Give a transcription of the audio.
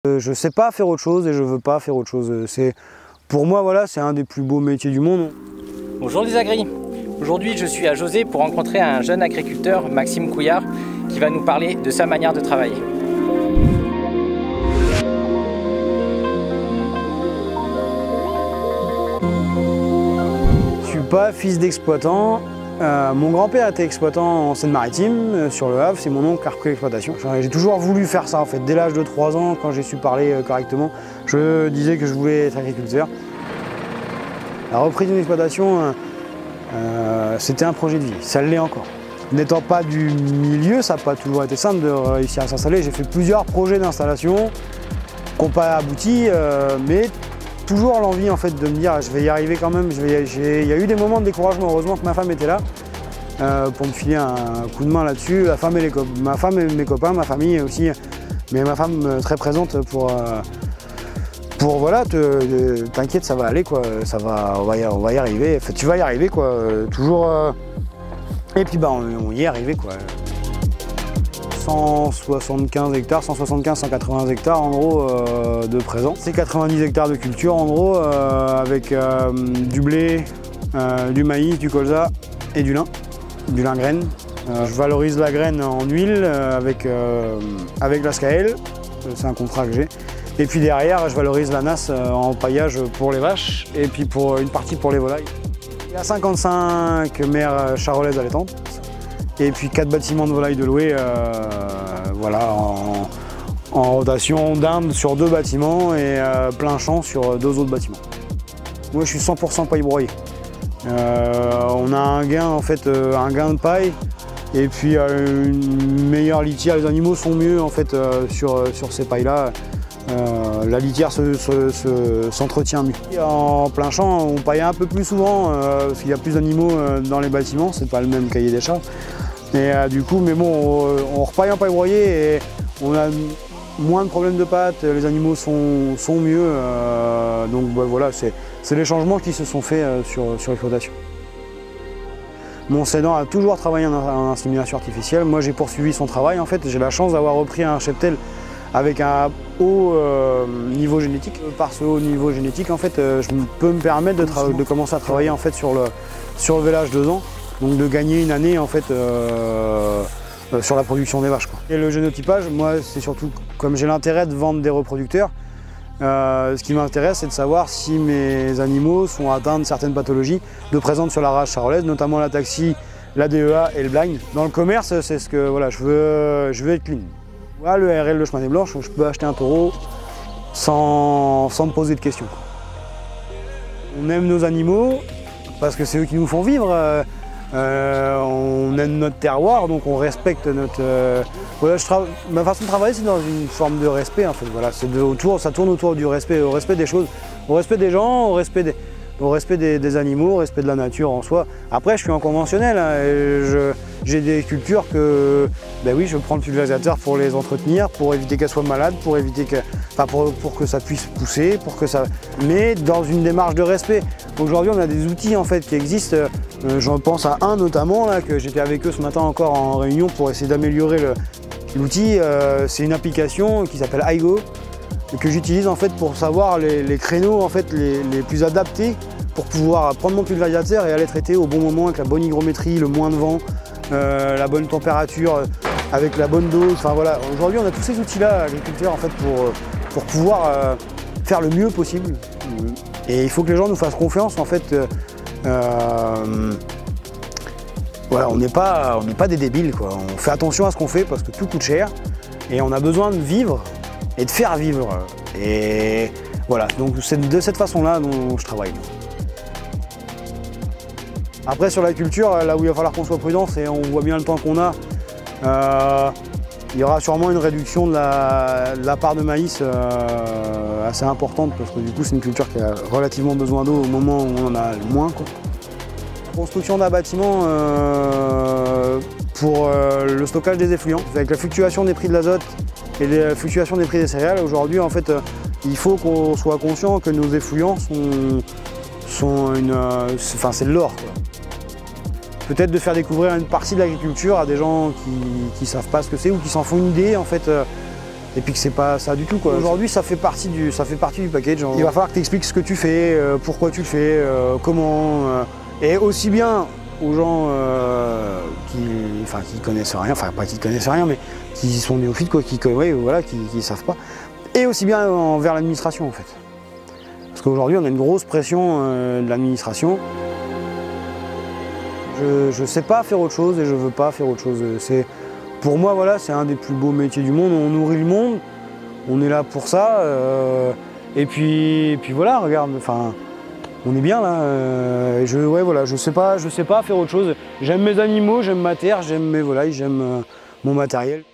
Je sais pas faire autre chose et je veux pas faire autre chose. Pour moi, voilà, c'est un des plus beaux métiers du monde. Bonjour les agris. Aujourd'hui, je suis à José pour rencontrer un jeune agriculteur, Maxime Couillard, qui va nous parler de sa manière de travailler. Je suis pas fils d'exploitant. Mon grand-père était exploitant en Seine-Maritime, sur le Havre, c'est mon oncle qui a repris l'exploitation. J'ai toujours voulu faire ça en fait. Dès l'âge de 3 ans, quand j'ai su parler correctement, je disais que je voulais être agriculteur. La reprise d'une exploitation, c'était un projet de vie, ça l'est encore. N'étant pas du milieu, ça n'a pas toujours été simple de réussir à s'installer. J'ai fait plusieurs projets d'installation qui n'ont pas abouti, mais toujours l'envie en fait de me dire je vais y arriver quand même. Il y a eu des moments de découragement, heureusement que ma femme était là pour me filer un coup de main là-dessus. Ma femme et mes copains, ma famille aussi, mais ma femme très présente pour voilà, t'inquiète, ça va aller quoi, on va y arriver, enfin, tu vas y arriver quoi, toujours. Et puis bah on y est arrivé quoi. 175 hectares, 180 hectares en gros de présent. C'est 90 hectares de culture en gros avec du blé, du maïs, du colza et du lin graine. Je valorise la graine en huile avec la SCAEL, c'est un contrat que j'ai. Et puis derrière, je valorise la nasse en paillage pour les vaches et puis pour une partie pour les volailles. Il y a 55 mères charolaises allaitantes. Et puis 4 bâtiments de volailles de louer voilà, en rotation d'Inde sur 2 bâtiments et plein champ sur 2 autres bâtiments. Moi je suis 100% paille broyée. On a un gain en fait, un gain de paille et puis une meilleure litière. Les animaux sont mieux en fait sur ces pailles-là. La litière s'entretient mieux. En plein champ, on paille un peu plus souvent parce qu'il y a plus d'animaux dans les bâtiments, c'est pas le même cahier des charges. Et du coup, mais bon, on repaille en paille broyée et on a moins de problèmes de pattes, les animaux sont mieux. Donc bah, voilà, c'est les changements qui se sont faits sur l'exploitation. Mon cédant a toujours travaillé en insémination artificielle. Moi, j'ai poursuivi son travail. En fait, j'ai la chance d'avoir repris un cheptel avec un haut niveau génétique. Par ce haut niveau génétique, en fait, je peux me permettre de commencer à travailler en fait, sur le vélage 2 ans. Donc de gagner une année en fait sur la production des vaches quoi. Et le génotypage, moi c'est surtout comme j'ai l'intérêt de vendre des reproducteurs, ce qui m'intéresse c'est de savoir si mes animaux sont atteints de certaines pathologies de présentes sur la race charolaise, notamment l'ataxie, la DEA et le blind. Dans le commerce, c'est ce que voilà, je veux être clean. Voilà, le RL de Chemin des Blanches, je peux acheter un taureau sans me poser de questions. On aime nos animaux parce que c'est eux qui nous font vivre. On aime notre terroir, donc on respecte notre... Voilà, ma façon de travailler, c'est dans une forme de respect, en fait. Voilà, ça tourne autour du respect, au respect des choses, au respect des gens, au respect des animaux, au respect de la nature en soi. Après, je suis en conventionnel, hein, j'ai des cultures que, ben oui, je prends le pulvérisateur pour les entretenir, pour éviter qu'elles soient malades, pour éviter que, enfin, pour que ça puisse pousser, mais dans une démarche de respect. Aujourd'hui, on a des outils en fait qui existent. J'en pense à un notamment là que j'étais avec eux ce matin encore en réunion pour essayer d'améliorer l'outil. C'est une application qui s'appelle iGo que j'utilise en fait pour savoir les créneaux en fait les plus adaptés pour pouvoir prendre mon pulvérisateur et aller traiter au bon moment avec la bonne hygrométrie, le moins de vent, la bonne température, avec la bonne dose. Enfin voilà, aujourd'hui on a tous ces outils-là agriculteurs en fait pour pouvoir faire le mieux possible. Et il faut que les gens nous fassent confiance en fait. Voilà, on n'est pas des débiles quoi. On fait attention à ce qu'on fait parce que tout coûte cher et on a besoin de vivre et de faire vivre. Et voilà, donc c'est de cette façon-là dont je travaille. Après sur la culture, là où il va falloir qu'on soit prudent, c'est on voit bien le temps qu'on a. Il y aura sûrement une réduction de la part de maïs assez importante parce que du coup c'est une culture qui a relativement besoin d'eau au moment où on en a le moins quoi. Construction d'un bâtiment pour le stockage des effluents. Avec la fluctuation des prix de l'azote et la fluctuation des prix des céréales, aujourd'hui en fait il faut qu'on soit conscient que nos effluents c'est de l'or. Peut-être de faire découvrir une partie de l'agriculture à des gens qui ne savent pas ce que c'est ou qui s'en font une idée en fait et puis que c'est pas ça du tout, quoi. Aujourd'hui, ça fait partie du package. Il va falloir que tu expliques ce que tu fais, pourquoi tu le fais, comment, et aussi bien aux gens qui connaissent rien, enfin pas qui connaissent rien, mais qui sont néophytes, quoi, qui savent pas, et aussi bien envers l'administration en fait. Parce qu'aujourd'hui on a une grosse pression de l'administration. Je sais pas faire autre chose et je veux pas faire autre chose. Pour moi, voilà, c'est un des plus beaux métiers du monde. On nourrit le monde, on est là pour ça. Et puis voilà, regarde, enfin, on est bien là. Je sais pas faire autre chose. J'aime mes animaux, j'aime ma terre, j'aime mon matériel.